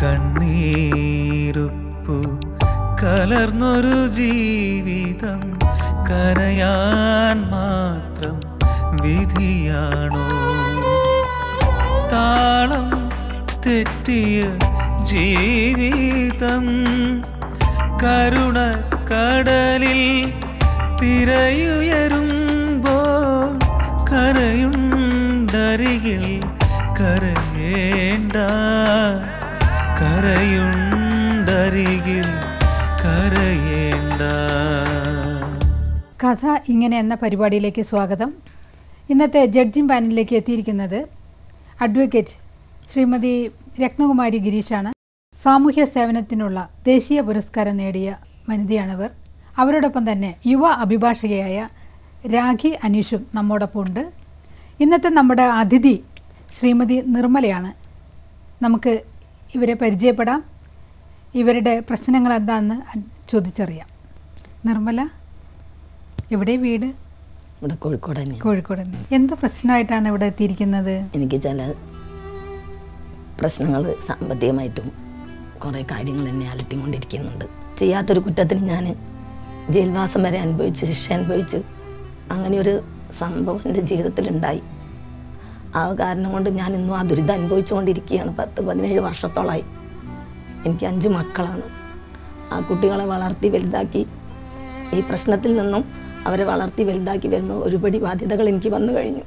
കണ്ണീരുപ്പു കലർന്നൊരു ജീവിതം കരയാൻ മാത്രം വിധിയാണോ? താളം തെറ്റിയ ജീവിതം കരുണക്കടലിൽ തിരയുയരുമ്പോൾ കരയുണ്ടരികിൽ കരയേണ്ട, കരയുണ്ടരികിൽ കരയേണ്ട. കഥ ഇങ്ങനെ എന്ന പരിപാടിയിലേക്ക് സ്വാഗതം. ഇന്നത്തെ ജഡ്ജിംഗ് പാനലിലേക്ക് എത്തിയിരിക്കുന്നത് അഡ്വക്കേറ്റ് ശ്രീമതി രത്നകുമാരി ഗിരീഷാണ്. സാമൂഹ്യ സേവനത്തിനുള്ള ദേശീയ പുരസ്കാരം നേടിയ വനിതയാണവർ. അവരോടൊപ്പം തന്നെ യുവ അഭിഭാഷകയായ രാഖി അനീഷും നമ്മോടൊപ്പം ഉണ്ട്. ഇന്നത്തെ നമ്മുടെ അതിഥി ശ്രീമതി നിർമ്മലയാണ്. നമുക്ക് ഇവരെ പരിചയപ്പെടാം, ഇവരുടെ പ്രശ്നങ്ങൾ എന്താണെന്ന് ചോദിച്ചറിയാം. നിർമ്മല, എവിടെ വീട്? ഇവിടെ കോഴിക്കോട് തന്നെ. കോഴിക്കോട് തന്നെ. എന്ത് പ്രശ്നമായിട്ടാണ് ഇവിടെ എത്തിയിരിക്കുന്നത്? എനിക്ക് ചില പ്രശ്നങ്ങൾ സാമ്പത്തികമായിട്ടും കുറേ കാര്യങ്ങൾ എന്നെ അലട്ടിക്കൊണ്ടിരിക്കുന്നുണ്ട്. ചെയ്യാത്തൊരു കുറ്റത്തിന് ഞാൻ ജയിൽവാസം വരെ അനുഭവിച്ച് ശിക്ഷ അനുഭവിച്ച് അങ്ങനെ ഒരു സംഭവം എൻ്റെ ജീവിതത്തിലുണ്ടായി. ആ കാരണം കൊണ്ട് ഞാൻ ഇന്നും ആ ദുരിതം അനുഭവിച്ചുകൊണ്ടിരിക്കുകയാണ്. 10-17 വർഷത്തോളമായി. എനിക്ക് 5 മക്കളാണ്. ആ കുട്ടികളെ വളർത്തി വലുതാക്കി ഈ പ്രശ്നത്തിൽ നിന്നും അവരെ വളർത്തി വലുതാക്കി വരുമ്പോൾ ഒരുപടി ബാധ്യതകൾ എനിക്ക് വന്നു കഴിഞ്ഞു.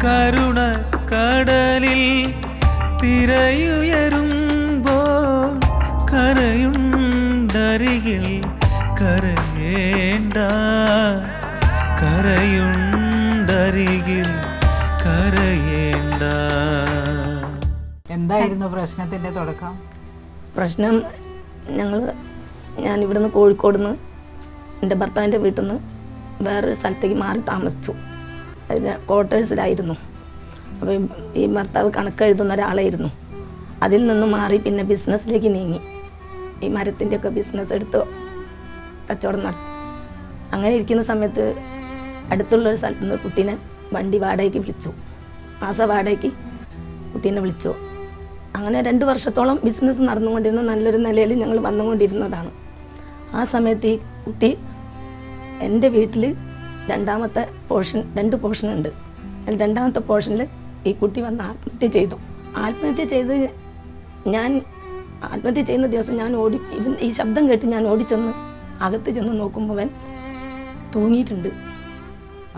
കരുണക്കടലിൽ തിരയുയരുമ്പോൾ കരയുണ്ടരികിൽ കരയേണ്ട, കരയുണ്ടരികിൽ കരയേണ്ട. എന്തായിരുന്നു പ്രശ്നത്തിന്റെ തുടക്കം? പ്രശ്നം ഞാൻ ഇവിടുന്ന് കോഴിക്കോട് നിന്ന് എൻ്റെ ഭർത്താവിൻ്റെ വീട്ടിൽ നിന്ന് വേറൊരു സ്ഥലത്തേക്ക് മാറി താമസിച്ചു. ക്വാർട്ടേഴ്സിലായിരുന്നു. അപ്പോൾ ഈ ഭർത്താവ് കണക്കെഴുതുന്ന ഒരാളായിരുന്നു. അതിൽ നിന്ന് മാറി പിന്നെ ബിസിനസ്സിലേക്ക് നീങ്ങി. ഈ മരത്തിൻ്റെയൊക്കെ ബിസിനസ് എടുത്ത് കച്ചവടം നടത്തി. അങ്ങനെ ഇരിക്കുന്ന സമയത്ത് അടുത്തുള്ളൊരു സ്ഥലത്ത് നിന്ന് കുട്ടീനെ വണ്ടി വാടകയ്ക്ക് വിളിച്ചു. മാസ വാടകയ്ക്ക് കുട്ടീനെ വിളിച്ചു. അങ്ങനെ 2 വർഷത്തോളം ബിസിനസ് നടന്നുകൊണ്ടിരുന്ന നല്ലൊരു നിലയിൽ ഞങ്ങൾ വന്നുകൊണ്ടിരുന്നതാണ്. ആ സമയത്ത് ഈ കുട്ടി എൻ്റെ വീട്ടിൽ രണ്ടാമത്തെ പോർഷൻ 2 പോർഷൻ ഉണ്ട്. അതിൽ 2ാമത്തെ പോർഷനിൽ ഈ കുട്ടി വന്ന് ആത്മഹത്യ ചെയ്തു. ആത്മഹത്യ ചെയ്യുന്ന ദിവസം ഞാൻ ഈ ശബ്ദം കേട്ട് ഞാൻ ഓടിച്ചെന്ന് അകത്ത് ചെന്ന് നോക്കുമ്പോൾ അവൻ തൂങ്ങിയിട്ടുണ്ട്.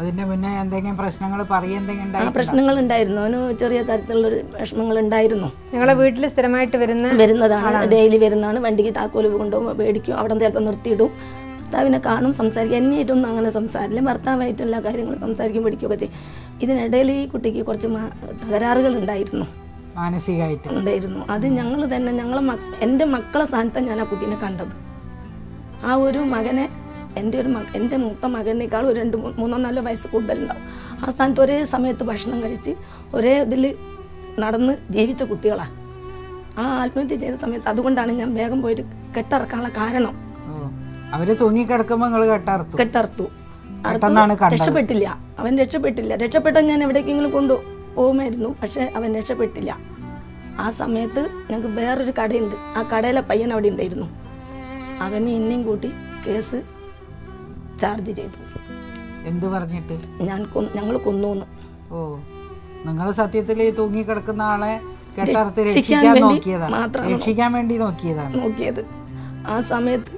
അതിന്റെ മുന്നേ എന്തെങ്കിലും പ്രശ്നങ്ങൾ പ്രശ്നങ്ങളുണ്ടായിരുന്നു. അവന് ചെറിയ തരത്തിലുള്ള വിഷമങ്ങൾ ഉണ്ടായിരുന്നു. ഞങ്ങളെ വീട്ടിൽ സ്ഥിരമായിട്ട് വരുന്നതാണ്, ഡെയിലി വരുന്നതാണ്. വണ്ടിക്ക് താക്കോല് കൊണ്ടുപോകുമ്പോൾ മേടിക്കും, അവിടെ ചിലപ്പോൾ നിർത്തിയിടും. ഭർത്താവിനെ കാണും, സംസാരിക്കും. എന്നെയായിട്ടൊന്നും അങ്ങനെ സംസാരില്ല. ഭർത്താവായിട്ട് എല്ലാ കാര്യങ്ങളും സംസാരിക്കും, പഠിക്കുകയൊക്കെ ചെയ്യും. ഇതിനിടയിൽ ഈ കുട്ടിക്ക് കുറച്ച് തകരാറുകൾ ഉണ്ടായിരുന്നു, മാനസികമായിട്ട് ഉണ്ടായിരുന്നു. അത് ഞങ്ങൾ തന്നെ എൻ്റെ മക്കളെ സ്ഥാനത്താണ് ഞാൻ ആ കുട്ടീനെ കണ്ടത്. ആ ഒരു മകനെ എൻ്റെ മൂത്ത മകനേക്കാൾ ഒരു 2-3-4 വയസ്സ് കൂടുതലുണ്ടാവും. ആ സ്ഥാനത്ത് ഒരേ സമയത്ത് ഭക്ഷണം കഴിച്ച് ഒരേ ഇതിൽ നടന്ന് ജീവിച്ച കുട്ടികളാണ്. ആ ആത്മഹത്യ ചെയ്ത സമയത്ത് അതുകൊണ്ടാണ് ഞാൻ വേഗം പോയിട്ട് കെട്ടിറക്കാനുള്ള കാരണം. അവര് തൂങ്ങിക്കിടക്കുമ്പോൾ കെട്ടർത്തു. രക്ഷപ്പെട്ടില്ല, അവൻ രക്ഷപ്പെട്ടില്ല. രക്ഷപ്പെട്ടാൽ ഞാൻ എവിടേക്കെങ്കിലും കൊണ്ടുപോകുമായിരുന്നു. പക്ഷെ അവൻ രക്ഷപ്പെട്ടില്ല. ആ സമയത്ത് ഞങ്ങൾക്ക് വേറൊരു കടയുണ്ട്. ആ കടയിലെ പയ്യൻ അവിടെ ഉണ്ടായിരുന്നു. അവനെ എന്നെയും കൂട്ടി കേസ് ചാർജ് ചെയ്തു. എന്ത് പറഞ്ഞിട്ട്? ഞങ്ങൾ കൊന്നു. ഓ, നിങ്ങൾ സത്യത്തിൽ തൂങ്ങിക്കിടക്കുന്ന ആളെ രക്ഷിക്കാൻ വേണ്ടി നോക്കിയത്. ആ സമയത്ത്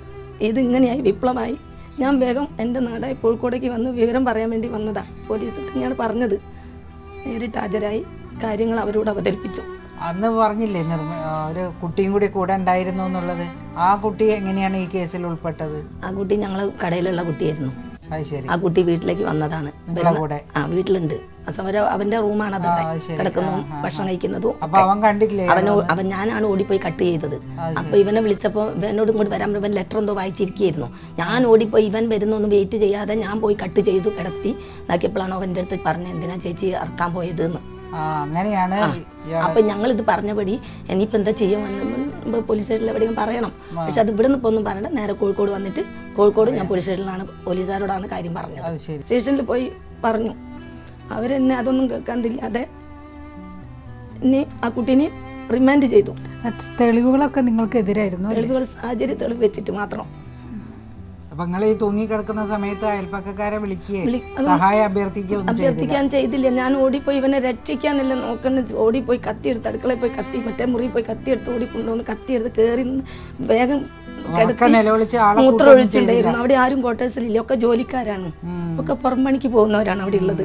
ഇതിങ്ങനെയായി, വിപ്ലവമായി. ഞാൻ വേഗം എൻ്റെ നാടായി കോഴിക്കോടേക്ക് വന്ന് വിവരം പറയാൻ വേണ്ടി വന്നതാ. പോലീസ് തന്നെയാണ് പറഞ്ഞത്. നേരിട്ട് ഹാജരായി കാര്യങ്ങൾ അവരോട് അവതരിപ്പിച്ചു. അന്ന് പറഞ്ഞില്ലേ ഒരു കുട്ടിയും കൂടെ ഉണ്ടായിരുന്നു എന്നുള്ളത്? ആ കുട്ടി എങ്ങനെയാണ് ഈ കേസിൽ ഉൾപ്പെട്ടത്? ആ കുട്ടി ഞങ്ങളെ കടയിലുള്ള കുട്ടിയായിരുന്നു. ആ കുട്ടി വീട്ടിലേക്ക് വന്നതാണ്. വീട്ടിലുണ്ട്. അവന്റെ റൂമാണ് അത് കിടക്കുന്നതും ഭക്ഷണം കഴിക്കുന്നതും. ഞാനാണ് ഓടിപ്പോയി കട്ട് ചെയ്തത്. അപ്പൊ ഇവനെ വിളിച്ചപ്പോൾ ഇവനോട് ഇങ്ങോട്ട് വരാൻ ഇവൻ ലെറ്റർ എന്തോ വായിച്ചിരിക്കുകയായിരുന്നു. ഞാൻ ഓടിപ്പോയി ഇവൻ വരുന്നൊന്നും വെയിറ്റ് ചെയ്യാതെ ഞാൻ പോയി കട്ട് ചെയ്തു കിടത്തി ഇതാക്കിയപ്പോഴാണ് അവൻ്റെ അടുത്ത് പറഞ്ഞത് എന്തിനാ ചേച്ചി ഇറക്കാൻ പോയത് എന്ന്. അങ്ങനെയാണ്. അപ്പൊ ഞങ്ങളിത് പറഞ്ഞപടി ഇനിയിപ്പോൾ എന്താ ചെയ്യുമെന്ന് പോലീസ് സ്റ്റേഷനിൽ എവിടെയും പറയണം. പക്ഷെ അത് ഇവിടെ നിന്ന് ഇപ്പോൾ ഒന്നും പറയണ്ട. നേരെ കോഴിക്കോട് വന്നിട്ട് കോഴിക്കോട് ഞാൻ പോലീസ് സ്റ്റേഷനിലാണ് പോലീസുകാരോടാണ് കാര്യം പറഞ്ഞത്. സ്റ്റേഷനിൽ പോയി പറഞ്ഞു. അവരെന്നെ അതൊന്നും കേൾക്കാണ്ടില്ലാതെ ഇനി ആ കുട്ടീനെ റിമാൻഡ് ചെയ്തു. തെളിവുകളൊക്കെ നിങ്ങൾക്കെതിരായിരുന്നു? തെളിവുകൾ സാഹചര്യ തെളിവ് വെച്ചിട്ട് മാത്രം. അപ്പൊ നിങ്ങൾ ഈ തൂങ്ങിക്കിടക്കുന്ന സമയത്ത് അയൽപ്പക്കക്കാരെ സഹായം അഭ്യർത്ഥിക്കാൻ ചെയ്തില്ല. ഞാൻ ഓടിപ്പോയി ഇവനെ രക്ഷിക്കാനല്ല നോക്കുന്ന, ഓടിപ്പോയി കത്തിയെടുത്ത് അടുക്കളയിൽ പോയി കത്തി, മറ്റേ മുറി പോയി കത്തിയെടുത്ത് ഓടിക്കൊണ്ടുവന്ന് കത്തിയെടുത്ത് കയറി വേഗം മൂത്രം ഒഴിച്ചിട്ടുണ്ടായിരുന്നു. അവിടെ ആരും ക്വാർട്ടേഴ്സിലില്ല, ഒക്കെ ജോലിക്കാരാണ്, ഒക്കെ പുറം പണിക്ക് പോകുന്നവരാണ് അവിടെ ഉള്ളത്.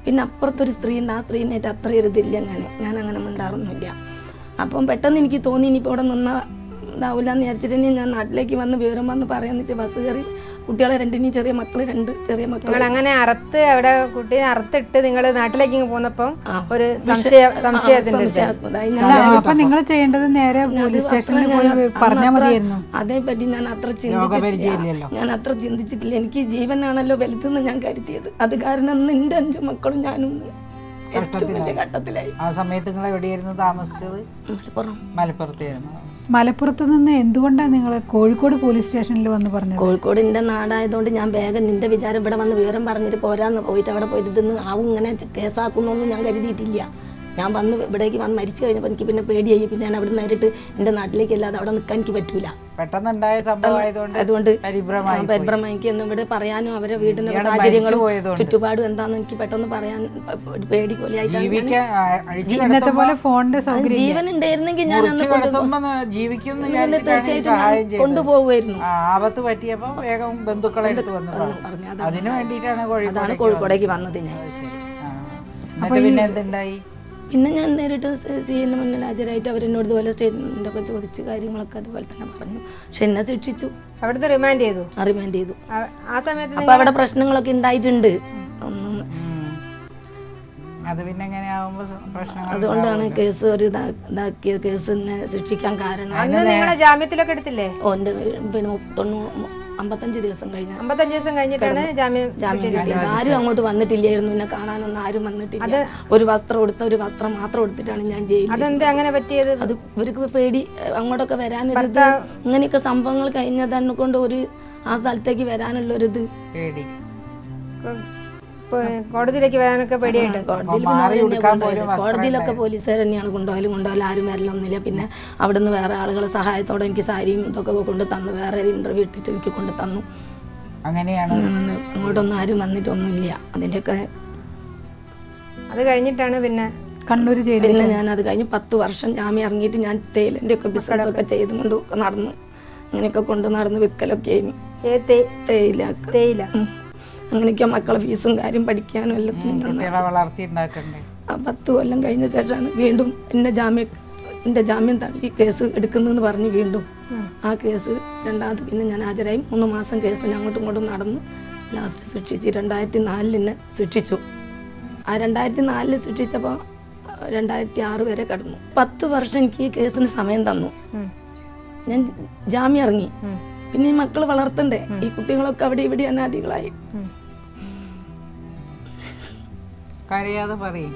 പിന്നെ അപ്പുറത്തൊരു സ്ത്രീ ഉണ്ട്, ആ സ്ത്രീനായിട്ട് അത്ര ഇതില്ല. ഞാൻ അങ്ങനെ മിണ്ടാറൊന്നുമില്ല. അപ്പം പെട്ടെന്ന് എനിക്ക് തോന്നി ഇനിയിപ്പോൾ ഇവിടെ നിന്ന ഇതാവില്ല എന്ന് വിചാരിച്ചിട്ട് ഞാൻ നാട്ടിലേക്ക് വന്ന് വിവരം വന്ന് പറയാന്ന് വെച്ചാൽ ബസ് കയറി കുട്ടികളെ രണ്ടിനും ചെറിയ മക്കള്, 2 ചെറിയ മക്കൾ അങ്ങനെ അറുത്ത് അവിടെ കുട്ടീനെ അറുത്തിട്ട് നിങ്ങൾ നാട്ടിലേക്ക് പോന്നപ്പോ ഒരു സംശയത്തിന്റെ അപ്പൊ നിങ്ങൾ ചെയ്യേണ്ടത് നേരെ പോലീസ് സ്റ്റേഷനിൽ പോയി പറഞ്ഞാൽ മതിയായിരുന്നു. അതേപറ്റി ഞാൻ അത്ര ചിന്തിച്ചിട്ടില്ല. എനിക്ക് ജീവനാണല്ലോ വലുതെന്ന് ഞാൻ കരുതിയത്. അത് കാരണം എന്റെ 5 മക്കളും ഞാനും ഘട്ടത്തിലായി. ആ സമയത്ത് നിങ്ങൾ എവിടെയായിരുന്നു താമസിച്ചത്? മലപ്പുറത്ത് നിന്ന് എന്തുകൊണ്ടാണ് നിങ്ങൾ കോഴിക്കോട് പോലീസ് സ്റ്റേഷനിൽ വന്ന് പറഞ്ഞത്? കോഴിക്കോട് എന്റെ നാടായതുകൊണ്ട് ഞാൻ വേഗം നിന്റെ വിചാരം ഇവിടെ വന്ന് വിവരം പറഞ്ഞിട്ട് പോരാന്ന് പോയിട്ട് അവിടെ പോയിട്ട് ഇതൊന്നും ആവും ഇങ്ങനെ കേസാക്കുന്നൊന്നും ഞാൻ കരുതിയിട്ടില്ല. ഞാൻ വന്ന് ഇവിടേക്ക് വന്ന് മരിച്ചു കഴിഞ്ഞപ്പോൾ എനിക്ക് പിന്നെ പേടിയായി. പിന്നെ ഞാൻ അവിടെ നേരിട്ട് എൻ്റെ നാട്ടിലേക്ക് അല്ലാതെ അവിടെ നിൽക്കാൻ എനിക്ക് പറ്റൂല. പെട്ടെന്നുണ്ടായ സംഭവം അതുകൊണ്ട് പരിഭ്രമയ്ക്ക് ഇവിടെ പറയാനും അവരെ വീടിന്റെ സാഹചര്യങ്ങളും ചുറ്റുപാടും എന്താന്ന് എനിക്ക് പെട്ടെന്ന് പറയാൻ പേടി പോലെ ജീവൻ ഉണ്ടായിരുന്നെങ്കിൽ ഞാൻ തീർച്ചയായിട്ടും കൊണ്ടുപോകുമായിരുന്നു. ആപത്ത് പറ്റിയപ്പോ വേഗം ബന്ധുക്കളെ അടുത്ത് വന്നു പറഞ്ഞു. അതിനു വേണ്ടിയിട്ടാണ് കോഴിക്കോടേക്ക് വന്നത് ഞാൻ. പിന്നെ എന്തുണ്ടായി? പിന്നെ ഞാൻ നേരിട്ട് CN മുന്നിൽ ഹാജരായിട്ട് അവരെന്നോട് ഇതുപോലെ സ്റ്റേറ്റ്മെൻ്റൊക്കെ ചോദിച്ച് കാര്യങ്ങളൊക്കെ അതുപോലെ തന്നെ പറഞ്ഞു. പക്ഷെ എന്നെ ശിക്ഷിച്ചു. അവിടുത്തെ റിമാൻഡ് ചെയ്തു. റിമാൻഡ് ചെയ്തു. ആ സമയത്ത് അപ്പൊ അവിടെ പ്രശ്നങ്ങളൊക്കെ ഉണ്ടായിട്ടുണ്ട്. അതുകൊണ്ടാണ് കേസ് ഒരു ഇതാക്കിയ കേസിനെ ശിക്ഷിക്കാൻ കാരണം. നിങ്ങളെ ജാമ്യത്തിലൊക്കെ എടുത്തില്ലേ? പിന്നെ 55 ദിവസം കഴിഞ്ഞ 55 ദിവസം കഴിഞ്ഞിട്ടാണ് ജാമ്യം കിട്ടിയത്. ആരും അങ്ങോട്ട് വന്നിട്ടില്ലായിരുന്നു, എന്നെ കാണാനൊന്നും ആരും വന്നിട്ടില്ല. ഒരു വസ്ത്രം മാത്രം എടുത്തിട്ടാണ് ഞാൻ ജയിലിൽ. അതെന്താ അങ്ങനെ പറ്റിയത്? അത് ഇവർക്ക് പേടി അങ്ങോട്ടൊക്കെ വരാനൊരിത്, ഇങ്ങനെയൊക്കെ സംഭവങ്ങൾ കഴിഞ്ഞതന്നെ കൊണ്ട് ആ സ്ഥലത്തേക്ക് വരാനുള്ളൊരിത് പേടി. കോടതിയിലേക്ക് വരാനൊക്കെ പേടിയായിട്ട് കോടതിയിലൊക്കെ പോലീസുകാർ തന്നെയാണ് കൊണ്ടുപോയാലും ആരും വരലൊന്നുമില്ല. പിന്നെ അവിടെ നിന്ന് വേറെ ആളുകളെ സഹായത്തോടെ എനിക്ക് സാരിയും ഇതൊക്കെ കൊണ്ട് തന്നു. വേറെ ഒരു ഇന്റർവ്യൂ ഇട്ടിട്ട് എനിക്ക് കൊണ്ട് തന്നു. അങ്ങനെയാണ്. അങ്ങോട്ടൊന്നും ആരും വന്നിട്ടൊന്നുമില്ല. അതിൻ്റെയൊക്കെ അത് കഴിഞ്ഞിട്ടാണ് പിന്നെ കണ്ണൂർ ജയിലിൽ. പിന്നെ ഞാൻ അത് കഴിഞ്ഞ് 10 വർഷം ജാമ്യം ഇറങ്ങിയിട്ട് ഞാൻ തേയിലൻ്റെ ഒക്കെ ബിസിനസ്സൊക്കെ ചെയ്തുകൊണ്ട് നടന്നു. അങ്ങനെയൊക്കെ കൊണ്ട് നടന്ന് വിൽക്കലൊക്കെ ആയിരുന്നു. തേയില അങ്ങനെയൊക്കെ മക്കളെ ഫീസും കാര്യം പഠിക്കാനും എല്ലാത്തിനും 10 കൊല്ലം കഴിഞ്ഞ ശേഷമാണ് വീണ്ടും എൻ്റെ ജാമ്യം തള്ളി കേസ് എടുക്കുന്നതെന്ന് പറഞ്ഞ് വീണ്ടും ആ കേസ് രണ്ടാമത് പിന്നെ ഞാൻ ഹാജരായി. 3 മാസം കേസിന് അങ്ങോട്ടും ഇങ്ങോട്ടും നടന്നു. ലാസ്റ്റ് ശിക്ഷിച്ച് 2004 ശിക്ഷിച്ചു. ആ 2004 ശിക്ഷിച്ചപ്പോൾ 2006 വരെ കടന്നു. 10 വർഷം എനിക്ക് ഈ കേസിന് സമയം തന്നു. ഞാൻ ജാമ്യം ഇറങ്ങി. പിന്നെ ഈ മക്കൾ വളർത്തണ്ടേ? ഈ കുട്ടികളൊക്കെ അവിടെ ഇവിടെ അനാദികളായി. കരയാതെ പറയും.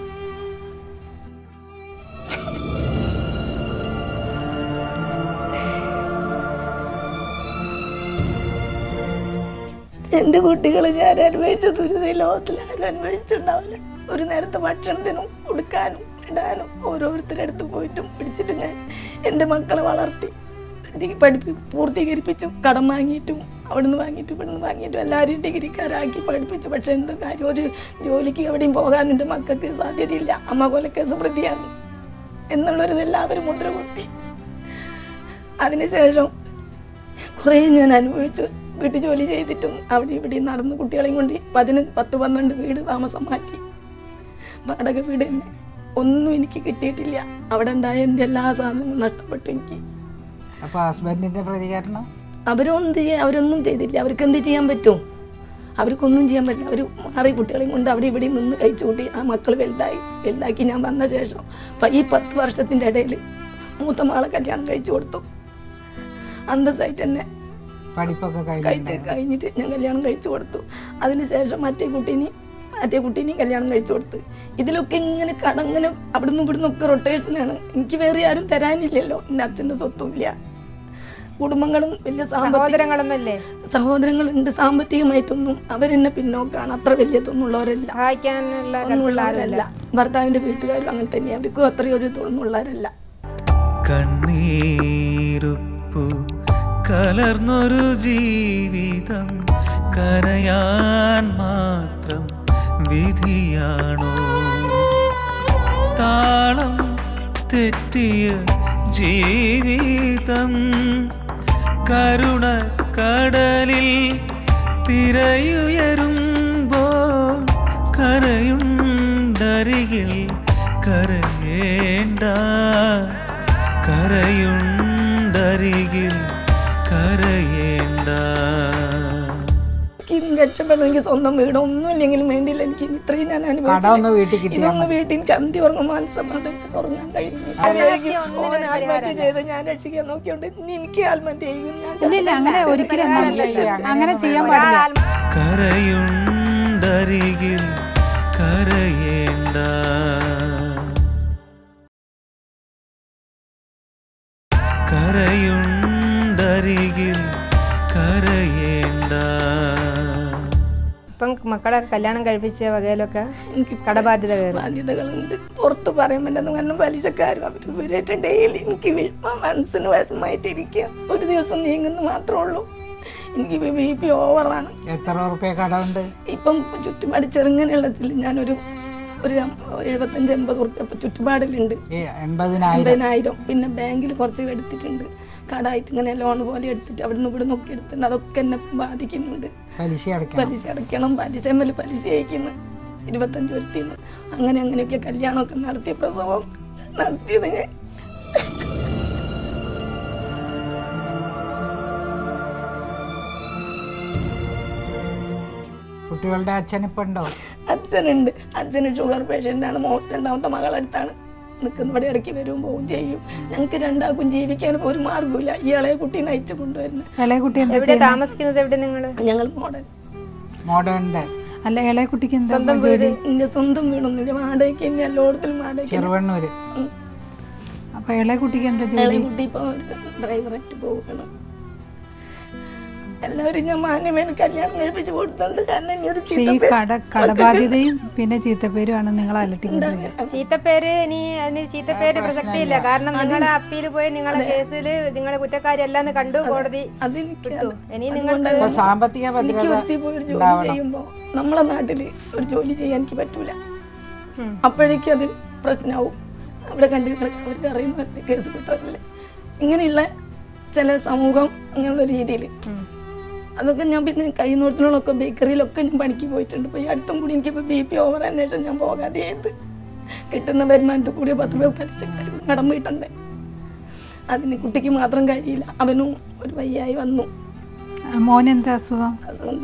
എൻ്റെ കുട്ടികൾ ഞാൻ അനുഭവിച്ച ദുരിത ലോകത്തിൽ ആരും അനുഭവിച്ചിട്ടുണ്ടാവില്ല. ഒരു നേരത്തെ ഭക്ഷണത്തിനും കൊടുക്കാനും ഇടാനും ഓരോരുത്തരുടെ അടുത്ത് പോയിട്ടും പിടിച്ചിട്ട് ഞാൻ എൻ്റെ മക്കളെ വളർത്തി പൂർത്തീകരിപ്പിച്ചു. കടം വാങ്ങിയിട്ടും അവിടുന്ന് വാങ്ങിയിട്ടും ഇവിടുന്ന് വാങ്ങിയിട്ടും എല്ലാവരും ഡിഗ്രിക്കാരാക്കി പഠിപ്പിച്ചു. പക്ഷെ എന്ത് കാര്യം, ഒരു ജോലിക്ക് എവിടെയും പോകാനും എൻ്റെ മക്കൾക്ക് സാധ്യതയില്ല. അമ്മ കൊലക്കേസ് പ്രതിയാണ് എന്നുള്ളൊരിത് എല്ലാവരും മുദ്ര കുത്തി. അതിനുശേഷം കുറേ ഞാൻ അനുഭവിച്ചു. വീട്ടു ജോലി ചെയ്തിട്ടും അവിടെ ഇവിടെ നടന്ന് കുട്ടികളെയും കൊണ്ട് 10-12 വീട് താമസം മാറ്റി. വാടക വീട് തന്നെ ഒന്നും എനിക്ക് കിട്ടിയിട്ടില്ല. അവിടെ ഉണ്ടായ എൻ്റെ എല്ലാ സാധനങ്ങളും നഷ്ടപ്പെട്ടു എനിക്ക്. അപ്പോൾ ഹസ്ബൻഡിന്റെ പ്രതികരണം? അവരൊന്നും ചെയ്തില്ല. അവർക്ക് എന്ത് ചെയ്യാൻ പറ്റും? അവർക്കൊന്നും ചെയ്യാൻ പറ്റില്ല. അവർ മാറി കുട്ടികളെയും കൊണ്ട് അവിടെ ഇവിടെ നിന്ന് കഴിച്ചു കൂട്ടി. ആ മക്കൾ വലുതാക്കി ഞാൻ വന്ന ശേഷം ഈ 10 വർഷത്തിൻ്റെ ഇടയിൽ മൂത്ത മകളെ കല്യാണം കഴിച്ചു കൊടുത്തു. അന്തസ്സായിട്ട് തന്നെ പഠിപ്പൊക്കെ കഴിഞ്ഞിട്ട് ഞാൻ കല്യാണം കഴിച്ചു കൊടുത്തു. അതിനുശേഷം മറ്റേ കുട്ടീനെയും കല്യാണം കഴിച്ചു കൊടുത്ത്. ഇതിലൊക്കെ ഇങ്ങനെ കടങ്ങനെ അവിടുന്ന് ഇവിടുന്ന് ഒക്കെ റൊട്ടേഷനാണ്. എനിക്ക് വേറെ ആരും തരാനില്ലല്ലോ. എൻ്റെ അച്ഛൻ്റെ സ്വത്തും ഇല്ല. കുടുംബങ്ങളും വലിയ സഹോദരങ്ങളുണ്ട്. സാമ്പത്തികമായിട്ടൊന്നും അവരെന്നെ പിന്നോക്കാണ്. അത്ര വലിയതൊന്നുമുള്ളവരല്ല. ഭർത്താവിൻ്റെ വീട്ടുകാരും അങ്ങനെ തന്നെ. അവർക്കും അത്രയും ഒരു ഇതൊന്നുമുള്ളവരല്ല. കണ്ണീരുപ്പു കലർന്നൊരു ജീവിതം കരയാൻ മാത്രം വിധിയാണോ? താളം തെറ്റിയ ജീവിതം കരുണ കടലിൽ തിരയുയരുമ്പോൾ കരയുണ്ടരികിൽ കരയേണ്ട, കരയുണ്ടരികിൽ കരയേണ്ട. രക്ഷപ്പെടണമെങ്കിൽ സ്വന്തം വീട് ഒന്നും ഇല്ലെങ്കിലും വേണ്ടിയില്ല. എനിക്ക് ഇത്രയും ഞാൻ അനുഭവിച്ചു. ഇതൊന്ന് വീട്ടിൽ എനിക്ക് അന്തി ഉറങ്ങുമ്പോൾ സമാധാനം ഉറങ്ങാൻ കഴിയുന്നില്ല. ആത്മഹത്യ ചെയ്ത് ഞാൻ രക്ഷിക്കാൻ നോക്കിയോണ്ട് എനിക്ക് ആത്മഹത്യ ചെയ്യും. അങ്ങനെ ഒരിക്കലും അങ്ങനെ ചെയ്യാൻ പാടില്ല. കരയുണ്ടരികിൽ കരയേണ്ട, കരയുണ്ടരികിൽ കരയേണ്ട. ഇപ്പം മക്കളെ കല്യാണം കഴിപ്പിച്ച വകയിലൊക്കെ ബാധ്യതകളുണ്ട്. പുറത്ത് പറയാൻ പറ്റുന്ന കാരണം പലിശക്കാരും അവർ ഇവരായിട്ട് ഡെയിലി എനിക്ക് മനസ്സിന് വിഷമമായിട്ടിരിക്കുക. ഒരു ദിവസം നീങ്ങുന്നു മാത്രമേ ഉള്ളൂ. എനിക്ക് BP ഓവറാണ്. എത്ര ഉറുപ്പ്യ കടമുണ്ട് ഇപ്പം ചുറ്റുപാട് ചെറുങ്ങനെയുള്ളതിൽ ഞാനൊരു 75-80 ഉറുപ്പ്യ ഇപ്പം ചുറ്റുപാടിലുണ്ട്. 80,000. പിന്നെ ബാങ്കിൽ കുറച്ച് എടുത്തിട്ടുണ്ട് കടായിട്ട്. ഇങ്ങനെ ലോൺ പോലെ എടുത്തിട്ട് അവിടെ നിന്ന് ഇവിടെ നോക്കി എടുത്തിട്ടുണ്ട്. അതൊക്കെ എന്നെ ബാധിക്കുന്നുണ്ട്. പലിശ അടയ്ക്കണം. പലിശ അയക്കുന്നു 25 വരുത്തിന്ന്. അങ്ങനെയൊക്കെ കല്യാണമൊക്കെ നടത്തി പ്രസവം നടത്തിയത് ഞാൻ. കുട്ടികളുടെ അച്ഛനിപ്പുണ്ടോ? അച്ഛനുണ്ട്. അച്ഛന് ഷുഗർ പേഷ്യൻ്റാണ്. രണ്ടാമത്തെ മകളടുത്താണ് നിൽക്കുന്ന. ഇവിടെ ഇടയ്ക്ക് വരും പോവും ചെയ്യും. ഞങ്ങൾക്ക് രണ്ടാൾക്കും ജീവിക്കാൻ ഒരു മാർഗമില്ല. ഈ ഇളയ കുട്ടി നയിച്ചു കൊണ്ടുവരുന്നത്. ഇളയ കുട്ടി താമസിക്കുന്നത് എവിടെ? ഞങ്ങൾ മോഡേൺ. അല്ല, ഇളയ കുട്ടിക്ക് സ്വന്തം വീട്? എന്റെ സ്വന്തം വീടൊന്നുമില്ല. വാടകയ്ക്ക് ഇനി എല്ലായിടത്തിലും വാടകയ്ക്ക്. അപ്പൊ ഇളയ കുട്ടിക്ക് എന്താ ജോലി? ഇളയ കുട്ടി ഇപ്പൊ ഡ്രൈവറായിട്ട് പോവുകയാണ്. എല്ലാവരും ഞാൻ മാന്യമായി കല്യാണം കഴിപ്പിച്ച് കൊടുത്തുണ്ട്. കാരണം ഇനി ഒരു കടബാധ്യതയും പിന്നെ ചീത്തപ്പേരുമാണ് നിങ്ങൾ അലട്ടിക്കുന്നത്. ചീത്തപ്പേര് അതിന് ചീത്തപ്പേര് പ്രസക്തിയില്ല. കാരണം നിങ്ങളെ അപ്പീൽ പോയി നിങ്ങളെ കേസിൽ നിങ്ങളെ കുറ്റക്കാരെല്ലാം കണ്ടു കോടതി. ഇനി നിങ്ങൾക്ക് എനിക്ക് ഒരുത്തി പോയി ഒരു ജോലി ചെയ്യുമ്പോ നമ്മളെ നാട്ടില് ഒരു ജോലി ചെയ്യാൻ എനിക്ക് പറ്റൂല. അപ്പോഴേക്കും അത് പ്രശ്നമാവും. അവിടെ അവർക്ക് അറിയുന്ന കേസ് കിട്ടാറില്ല. ഇങ്ങനെയുള്ള ചില സമൂഹം അങ്ങനെയുള്ള രീതിയിൽ അതൊക്കെ ഞാൻ പിന്നെ കഴിയുന്നിടത്തിനൊക്കെ ബേക്കറിയിലൊക്കെ ഞാൻ പണിക്ക് പോയിട്ടുണ്ട്. ഇപ്പോൾ ഈ അടുത്തും കൂടി എനിക്കിപ്പോൾ BP ഓവർ അന്വേഷണം ഞാൻ പോകാതെ ചെയ്ത് കിട്ടുന്ന വരുമാനത്തിൽ കൂടി 10 രൂപ പലിശക്കാർ കടം വീട്ടുണ്ട്. അതിന് കുട്ടിക്ക് മാത്രം കഴിയില്ല. അവനും ഒരു വയ്യായി വന്നു. മോനെന്താ അസുഖം?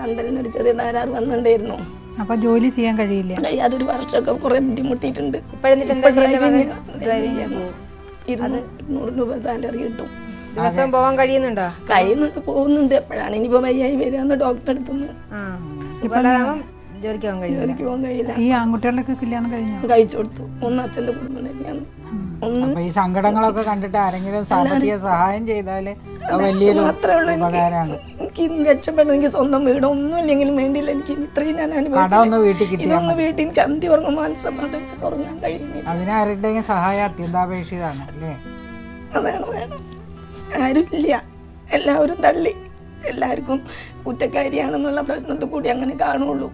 തണ്ടലിനൊരു ചെറിയ തകരാറ് വന്നിട്ടുണ്ടായിരുന്നു. അപ്പൊ ജോലി ചെയ്യാൻ കഴിയില്ല. കഴിയാതൊരു വർഷമൊക്കെ കുറെ ബുദ്ധിമുട്ടിയിട്ടുണ്ട്. 200 രൂപ സാലറി കിട്ടും. ദിവസം പോവാൻ കഴിയുന്നുണ്ട്. പോകുന്നുണ്ട്. എപ്പോഴാണ് ഇനിയിപ്പോ വയ്യായി വരാന്ന് ഡോക്ടറെ അടുത്തുനിന്ന്. ജോലിക്ക് പോകാൻ കഴിയില്ല. ഈ ആൺകുട്ടികളുടെ കല്യാണം കഴിച്ചു കൊടുത്തു. ഒന്ന് അച്ഛന്റെ കുടുംബം തന്നെയാണ്. ഈ സങ്കടങ്ങളൊക്കെ കണ്ടിട്ട് ആരെങ്കിലും സാമ്പത്തിക സഹായം ചെയ്താല് മാത്രമേ ഉള്ളൂ. എനിക്ക് രക്ഷപ്പെടണമെങ്കിൽ സ്വന്തം വീട് ഒന്നും ഇല്ലെങ്കിലും വേണ്ടിയില്ല. എനിക്ക് ഇത്രയും ഞാൻ അനുഭവിച്ചു. ഇതൊന്ന് വീട്ടിൽ എനിക്ക് അന്തി ഉറങ്ങുമ്പോൾ സമാധാനം ഉറങ്ങാൻ കഴിയുന്നില്ല. അതിനാരുടെയും സഹായം അത്യന്താപേക്ഷിതമാണ് അല്ലേ? അതാണ് വേണം. ആരുമില്ല. എല്ലാവരും തള്ളി. എല്ലാവർക്കും കുറ്റക്കാരിയാണെന്നുള്ള പ്രശ്നത്തിൽ കൂടി അങ്ങനെ കാണുള്ളൂ.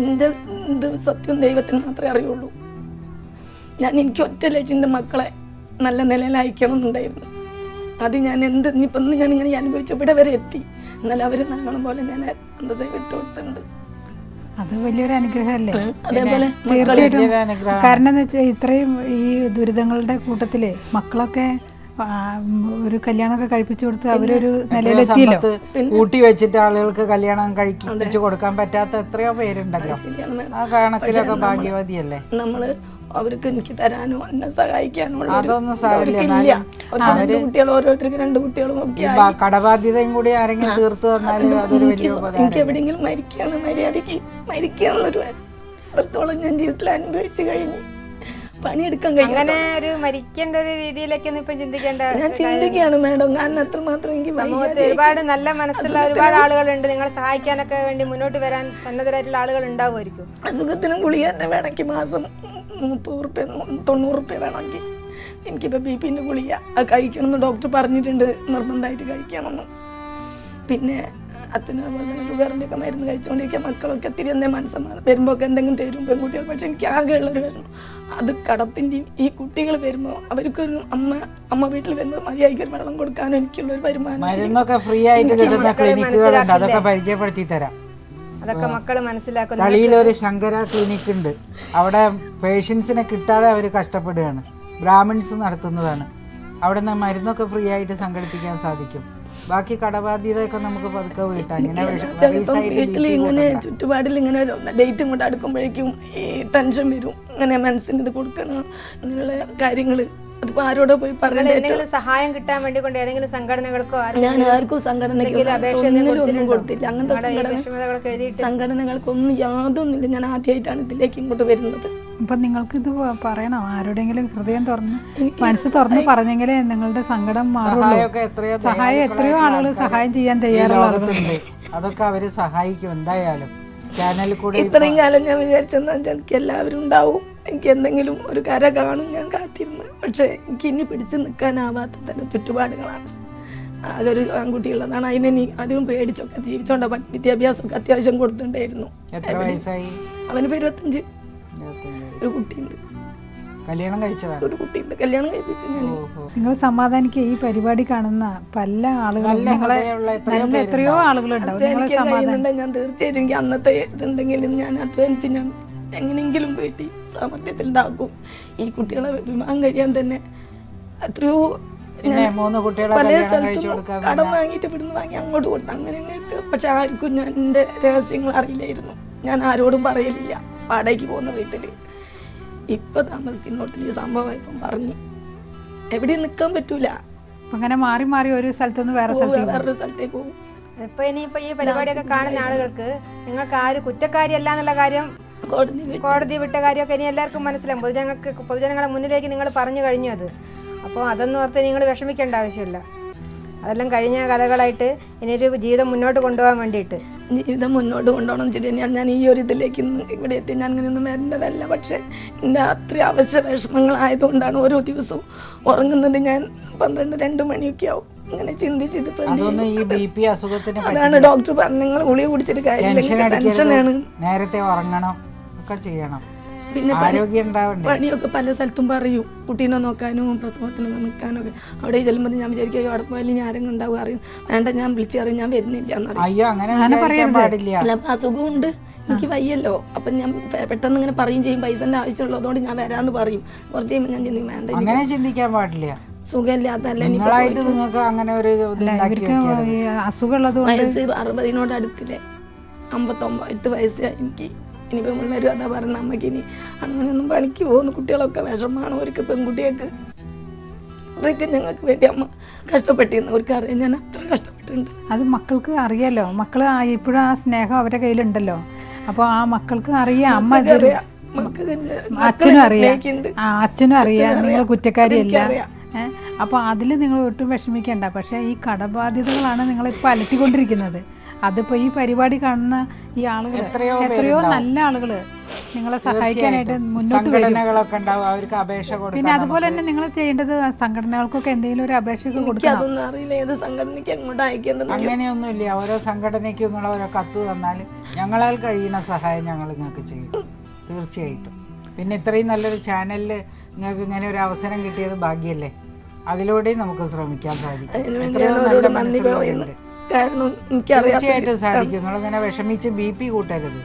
എൻ്റെ സത്യം ദൈവത്തിന് മാത്രമേ അറിയുള്ളൂ. എനിക്ക് ഒറ്റ ലക്ഷ്യം എൻ്റെ മക്കളെ നല്ല നിലയിൽ അയക്കണം എന്നുണ്ടായിരുന്നു. അത് ഞാൻ ഇനിയിപ്പം ഞാൻ ഇങ്ങനെ അനുഭവിച്ചു ഇവിടെ വരെ എത്തി. എന്നാലും അവർ നല്ലോണം പോലെ ഞാൻ അന്തസ്സായി വിട്ടുകൊടുത്തിട്ടുണ്ട്. അത് വലിയൊരു അനുഗ്രഹമല്ലേ? അതേപോലെ തീർച്ചയായിട്ടും. കാരണം എന്താ വെച്ചാൽ ഇത്രയും ഈ ദുരിതങ്ങളുടെ കൂട്ടത്തില് മക്കളൊക്കെ ഒരു കല്യാണമൊക്കെ കഴിപ്പിച്ചു കൊടുത്ത് അവരൊരു നിലയിലെത്തിയല്ലോ. കൂട്ടി വെച്ചിട്ട് ആളുകൾക്ക് കല്യാണം കഴിപ്പിച്ചു കൊടുക്കാൻ പറ്റാത്ത എത്രയോ പേരുണ്ടല്ലോ. ആ കണക്കിലൊക്കെ ഭാഗ്യവതിയല്ലേ നമ്മള്. അവർക്ക് എനിക്ക് തരാനോ എന്നെ സഹായിക്കാനോ അതൊന്നും സാരില്ല. കുട്ടികൾ ഓരോരുത്തർക്ക് 2 കുട്ടികളും ഒക്കെ കടബാധ്യതയും കൂടി ആരെങ്കിലും തീർത്തു തന്നാലും അതൊരു വലിയ ഉപകാരം. എനിക്ക് എവിടെയെങ്കിലും മരിക്കുകയാണ് മര്യാദയ്ക്ക് മരിക്കാനുള്ളൊരു അത്രത്തോളം ഞാൻ ജീവിതത്തിൽ അനുഭവിച്ചു കഴിഞ്ഞു. പണിയെടുക്കാൻ കഴിയും. അങ്ങനെ ഒരു മരിക്കേണ്ട ഒരു രീതിയിലേക്കൊന്നും ഇപ്പൊ ചിന്തിക്കേണ്ട. ഞാൻ ചിന്തിക്കുകയാണ് മാഡം. കാരണം അത്രമാത്രം എനിക്ക് സമൂഹത്തിൽ ഒരുപാട് നല്ല മനസ്സുള്ള ഒരുപാട് ആളുകളുണ്ട്. നിങ്ങളെ സഹായിക്കാനൊക്കെ വേണ്ടി മുന്നോട്ട് വരാൻ സന്നദ്ധരായിട്ടുള്ള ആളുകൾ ഉണ്ടാവുമായിരിക്കും. അസുഖത്തിനും ഗുളിക തന്നെ വേണമെങ്കിൽ മാസം 30 രൂപ 90 രൂപ വേണമെങ്കിൽ എനിക്കിപ്പോൾ BP-ൻ്റെ ഗുളിക അത് കഴിക്കണമെന്ന് ഡോക്ടർ പറഞ്ഞിട്ടുണ്ട്, നിർബന്ധമായിട്ട് കഴിക്കണമെന്ന്. പിന്നെ അച്ഛനും അതുപോലെ തന്നെ ഷുഗറിൻ്റെ ഒക്കെ മരുന്ന് കഴിച്ചുകൊണ്ടിരിക്കുക. മക്കളൊക്കെ ഒത്തിരി എന്തേ മനസ്സമാനം വരുമ്പോൾ ഒക്കെ എന്തെങ്കിലും തരും പെൺകുട്ടികൾ. പക്ഷെ എനിക്ക് ആകെയുള്ളൊരു വിഷമം അത് കടത്തിൻ്റെയും ഈ കുട്ടികൾ വരുമ്പോൾ അവർക്കൊരു അമ്മ വീട്ടിൽ വരുമ്പോൾ മര്യാദയ്ക്ക് ഒരു വെള്ളം കൊടുക്കാനും എനിക്കുള്ളൊരു വരുമാനം. മരുന്നൊക്കെ ഫ്രീ ആയിട്ട് കിട്ടുന്ന ക്ലിനിക്കുകളുണ്ട്, അതൊക്കെ പരിചയപ്പെടുത്തി തരാം. അതൊക്കെ മക്കൾ മനസ്സിലാക്കുന്നു. തളിയിലൊരു ശങ്കര ക്ലിനിക്ക് ഉണ്ട്, അവിടെ പേഷ്യൻസിനെ കിട്ടാതെ അവർ കഷ്ടപ്പെടുകയാണ്. ബ്രാഹ്മിൺസ് നടത്തുന്നതാണ്. അവിടെ നിന്ന് മരുന്നൊക്കെ ഫ്രീ ആയിട്ട് സംഘടിപ്പിക്കാൻ സാധിക്കും. ബാക്കി കടബാധ്യതയൊക്കെ നമുക്ക് പതുക്കെ വീട്ടാം. വീട്ടിൽ ഇങ്ങനെ ചുറ്റുപാടിൽ ഇങ്ങനെ ഡേറ്റും കൊണ്ട് അടുക്കുമ്പോഴേക്കും ഈ ടെൻഷൻ വരും. ഇങ്ങനെ മനസ്സിന് ഇത് കൊടുക്കണം, ഇങ്ങനെയുള്ള കാര്യങ്ങൾ. അതിപ്പോ ആരോടോ പോയി പറയണ സഹായം കിട്ടാൻ വേണ്ടി കൊണ്ട് ഏതെങ്കിലും സംഘടനകൾക്കോ ഞാൻ ആർക്കും സംഘടനയ്ക്കൊന്നും കൊടുത്തില്ല. അങ്ങനത്തെ സംഘടനകൾക്കൊന്നും യാതൊന്നുമില്ല. ഞാൻ ആദ്യമായിട്ടാണ് ഇതിലേക്ക് ഇങ്ങോട്ട് വരുന്നത്. അപ്പൊ നിങ്ങൾക്ക് ഇത് പറയണം, ആരോടെങ്കിലും ഹൃദയം തുറന്ന് മനസ്സ് തുറന്ന് പറഞ്ഞെങ്കിലേ നിങ്ങളുടെ സങ്കടം മാറുള്ളൂ. സഹായം എത്രയോ ആളുകൾ സഹായം ചെയ്യാൻ തയ്യാറുണ്ട്, അതൊക്കെ അവര് സഹായിക്കും എന്തായാലും. ചാനലിൽ കൂടെ ഇത്രയും കാലം ഞാൻ വിചാരിച്ചെന്നാൽ എനിക്ക് എല്ലാവരും ഉണ്ടാവും, എനിക്ക് എന്തെങ്കിലും ഒരു കര കാണും ഞാൻ കാത്തിരുന്ന്. പക്ഷെ എനിക്ക് ഇനി പിടിച്ചു നിൽക്കാനാവാത്ത തന്നെ ചുറ്റുപാടുകളാണ്. ആകെ ഒരു ആൺകുട്ടിയുള്ളതാണ്. അതിനെ അതിനും പേടിച്ചൊക്കെ ജീവിച്ചോണ്ടാ. വിദ്യാഭ്യാസമൊക്കെ അത്യാവശ്യം കൊടുത്തിട്ടുണ്ടായിരുന്നു. അവന് 25. ഒരു കുട്ടിയുണ്ട്, കല്യാണം കഴിച്ചതാണ്. ഒരു കുട്ടിയുണ്ട്, കല്യാണം കഴിപ്പിച്ചു. നിങ്ങൾ സമാധാനിക്കുക. ഈ പരിപാടി കാണുന്ന പല ആളുകളും എത്രയോ ആളുകളുണ്ടാവും. ഞാൻ തീർച്ചയായിട്ടും എനിക്ക് അന്നത്തെ ഇതുണ്ടെങ്കിലും ഞാൻ അധ്വാനിച്ച് ഞാൻ എങ്ങനെയെങ്കിലും വീട്ടിൽ സാമർത്ഥ്യത്തിലുണ്ടാക്കും. ഈ കുട്ടികളെ വിവാഹം കഴിയാൻ തന്നെ എത്രയോ പല സ്ഥലത്തും കടം വാങ്ങിയിട്ട് ഇവിടുന്ന് വാങ്ങി അങ്ങോട്ട് കൊടുത്തു. അങ്ങനെ അങ്ങോട്ട്. പക്ഷെ ആർക്കും ഞാൻ എൻ്റെ രഹസ്യങ്ങൾ അറിയില്ലായിരുന്നു. ഞാൻ ആരോടും പറയലില്ല. വാടകയ്ക്ക് പോകുന്ന വീട്ടിൽ ഇപ്പൊ താമസിക്കുന്നോട്ടിൽ ഈ സംഭവം പറഞ്ഞു എവിടെയും നിൽക്കാൻ പറ്റൂല. അങ്ങനെ മാറി മാറി ഒരു സ്ഥലത്തുനിന്ന് വേറൊരു സ്ഥലത്തേക്ക് പോകും. ഇപ്പൊ ഇനിയിപ്പോ ഈ പരിപാടിയൊക്കെ കാണുന്ന ആളുകൾക്ക് നിങ്ങൾക്ക് ആര് കുറ്റക്കാരിയല്ല എന്നുള്ള കാര്യം, കോടതി വിട്ട കാര്യമൊക്കെ ഇനി എല്ലാവർക്കും മനസ്സിലാവും. പൊതുജനങ്ങളുടെ മുന്നിലേക്ക് നിങ്ങൾ പറഞ്ഞു കഴിഞ്ഞു അത്. അപ്പോൾ അതൊന്നും ഓർത്ത് നിങ്ങൾ വിഷമിക്കേണ്ട ആവശ്യമില്ല. അതെല്ലാം കഴിഞ്ഞ കഥകളായിട്ട് ഇനിയൊരു ജീവിതം മുന്നോട്ട് കൊണ്ടുപോകാൻ വേണ്ടിയിട്ട് ജീവിതം മുന്നോട്ട് കൊണ്ടുപോകണം വെച്ചിട്ട് ഞാൻ ഈ ഒരു ഇതിലേക്ക് ഇന്ന് ഇവിടെ എത്തി. ഞാൻ അങ്ങനെയൊന്നും വരേണ്ടതല്ല. പക്ഷെ എൻ്റെ അത്രയും അവശ്യ വിഷമങ്ങളായതുകൊണ്ടാണ് ഓരോ ദിവസവും ഉറങ്ങുന്നത്. ഞാൻ 12-2 മണിയൊക്കെ ആവും ഇങ്ങനെ ചിന്തിച്ചിട്ട്. അതാണ് ഡോക്ടർ പറഞ്ഞു, നിങ്ങൾ ഗുളിക കുടിച്ചിട്ട് കാര്യമില്ല, ടെൻഷനാണ്. നേരത്തെ ഉറങ്ങണം, ഒക്കെ ചെയ്യണം. പിന്നെ പണിയൊക്കെ പല സ്ഥലത്തും പറയും, കുട്ടീനെ നോക്കാനും പ്രസവത്തിനൊക്കെ നിൽക്കാനും ഒക്കെ. അവിടെ ചെല്ലുമ്പോൾ ഞാൻ വിചാരിക്കും അവിടെ പോയാലും ഞാൻ ആരെങ്കിലും ഉണ്ടാവും. അറിയും വേണ്ട, ഞാൻ വിളിച്ചറിയും ഞാൻ വരുന്നില്ല എന്നറിയാം. അസുഖമുണ്ട്, എനിക്ക് വയ്യല്ലോ. അപ്പം ഞാൻ പെട്ടെന്ന് ഇങ്ങനെ പറയും ചെയ്യും, പൈസൻ്റെ ആവശ്യമുള്ളതുകൊണ്ട് ഞാൻ വരാമെന്ന് പറയും. കുറച്ച് കഴിയുമ്പോൾ ഞാൻ ചിന്തിക്കും വേണ്ട, അങ്ങനെ ചിന്തിക്കാൻ പാടില്ല. സുഖമില്ലാത്തല്ല, അസുഖമുള്ളത് വയസ്സ് 60 അടുത്തില്ലേ, 59 വയസ്സായി എനിക്ക്. ഇനിയിപ്പോൾ പിള്ളേരും അതാ പറഞ്ഞ അമ്മയ്ക്ക് ഇനി അങ്ങനെയൊന്നും പണിക്ക് പോകുന്നു. കുട്ടികളൊക്കെ വിഷമാണ് അവർക്ക്, പെൺകുട്ടികൾക്ക്. അതൊക്കെ ഞങ്ങൾക്ക് വേണ്ടി അമ്മ കഷ്ടപ്പെട്ടിരുന്നു. അവർക്ക് അറിയാം ഞാൻ അത്ര കഷ്ടപ്പെട്ടിട്ടുണ്ട്. അത് മക്കൾക്ക് അറിയാലോ. മക്കൾ ഇപ്പോഴും ആ സ്നേഹം അവരുടെ കയ്യിലുണ്ടല്ലോ. അപ്പോൾ ആ മക്കൾക്ക് അറിയാം, അമ്മ അച്ഛനും അറിയാം, അച്ഛനും അറിയാം നിങ്ങൾ കുറ്റക്കാരിയല്ല. അപ്പോൾ അതിൽ നിങ്ങൾ ഒട്ടും വിഷമിക്കേണ്ട. പക്ഷേ ഈ കടബാധ്യതകളാണ് നിങ്ങളിപ്പോൾ അലട്ടിക്കൊണ്ടിരിക്കുന്നത്. അതിപ്പോൾ ഈ പരിപാടി കാണുന്ന ഈ ആളുകൾ എത്രയോ നല്ല ആളുകൾ നിങ്ങളെ സഹായിക്കാനായിട്ട് മുന്നോട്ട് വരും. പിന്നെ അതുപോലെ തന്നെ നിങ്ങൾ ചെയ്യേണ്ടത് സംഘടനകൾക്കൊക്കെ എന്തെങ്കിലും ഒരു അപേക്ഷയൊക്കെ കൊടുക്കണം. അങ്ങനെയൊന്നുമില്ല. ഓരോ സംഘടനയ്ക്കും നിങ്ങൾ ഓരോ കത്ത് തന്നാൽ ഞങ്ങളാൽ കഴിയുന്ന സഹായം ഞങ്ങൾ നിങ്ങൾക്ക് ചെയ്യും തീർച്ചയായിട്ടും. പിന്നെ ഇത്രയും നല്ലൊരു ചാനലിൽ നിങ്ങൾക്ക് ഇങ്ങനെ ഒരു അവസരം കിട്ടിയത് ഭാഗ്യല്ലേ. അതിലൂടെയും നമുക്ക് ശ്രമിക്കാൻ സാധിക്കും. കാരണം തീർച്ചയായിട്ടും സാധിക്കും. നിങ്ങളിങ്ങനെ വിഷമിച്ച് BP കൂട്ടരുത്.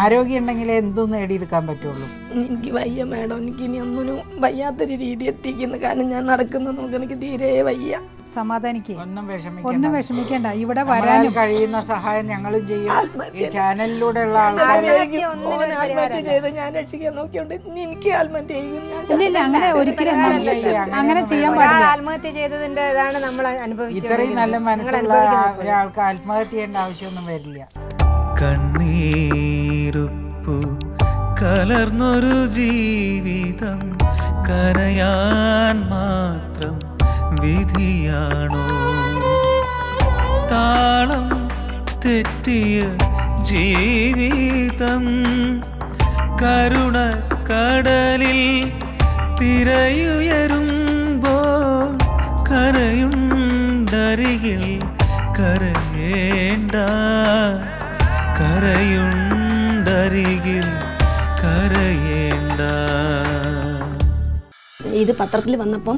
ആരോഗ്യം ഉണ്ടെങ്കിൽ എന്തും നേടിയെടുക്കാൻ പറ്റുള്ളൂ. എനിക്ക് വയ്യ മേഡം, എനിക്ക് ഇനി ഒന്നിനും വയ്യാത്തൊരു രീതി എത്തിക്കുന്നു. കാരണം ഞാൻ നടക്കുന്ന നോക്കണം, എനിക്ക് തീരെ വയ്യ. സമാധാനിക്ക്, ഒന്നും വിഷമിക്കണ്ട. ഇവിടെ വരാനും കഴിയുന്ന സഹായം ഞങ്ങളും ചെയ്യും. ഈ ചാനലിലൂടെ ഉള്ള ആത്മഹത്യ ചെയ്ത് ഞാൻ രക്ഷിക്കാൻ നോക്കിയോണ്ട് എനിക്ക് ആത്മഹത്യ ചെയ്യും. ഇല്ല, അങ്ങനെ ഒരിക്കലും അങ്ങനെ ചെയ്യാൻ പാടില്ല. ആത്മഹത്യ ചെയ്തതിൻ്റെതാണ് നമ്മൾ അനുഭവിച്ചത്. ഇത്രയും നല്ല മനസ്സുള്ള ഒരാൾക്ക് ആത്മഹത്യ ചെയ്യേണ്ട ആവശ്യമൊന്നും വരില്ല. കണ്ണീരുപ്പു കലർന്നൊരു ജീവിതം കരയാൻ മാത്രം വിധിയാണോ? താളം തെറ്റിയ ജീവിതം കരുണ കടലിൽ തിരയുയരും കരയുണ്ടരികിൽ കരയേണ്ട, കരയുണ്ടരികിൽ കരയേണ്ട. ഇത് പത്രത്തിൽ വന്നപ്പം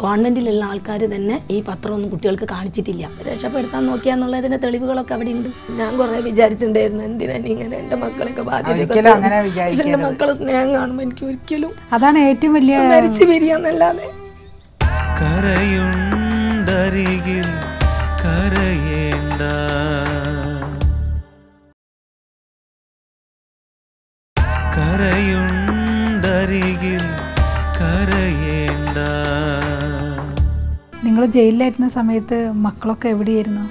കോൺവെൻറ്റിലുള്ള ആൾക്കാർ തന്നെ ഈ പത്രമൊന്നും കുട്ടികൾക്ക് കാണിച്ചിട്ടില്ല. രക്ഷപ്പെടുത്താൻ നോക്കിയാന്നുള്ളതിൻ്റെ തെളിവുകളൊക്കെ അവിടെ ഉണ്ട്. ഞാൻ കുറേ വിചാരിച്ചിട്ടുണ്ടായിരുന്നു എന്തിനാണ് ഇങ്ങനെ എൻ്റെ മക്കളൊക്കെ ബാധ്യത. എൻ്റെ മക്കളെ സ്നേഹം കാണുമ്പോൾ എനിക്ക് ഒരിക്കലും അതാണ് ഏറ്റവും വലിയ മരിച്ചു വരികയെന്നല്ലാതെ. കരയുണ്ടരികിൽ കരയേണ്ട, കരയുണ്ടരികിൽ കരയേണ്ട. നിങ്ങൾ ജയിലിലായിരുന്ന സമയത്ത് മക്കളൊക്കെ എവിടെയായിരുന്നു?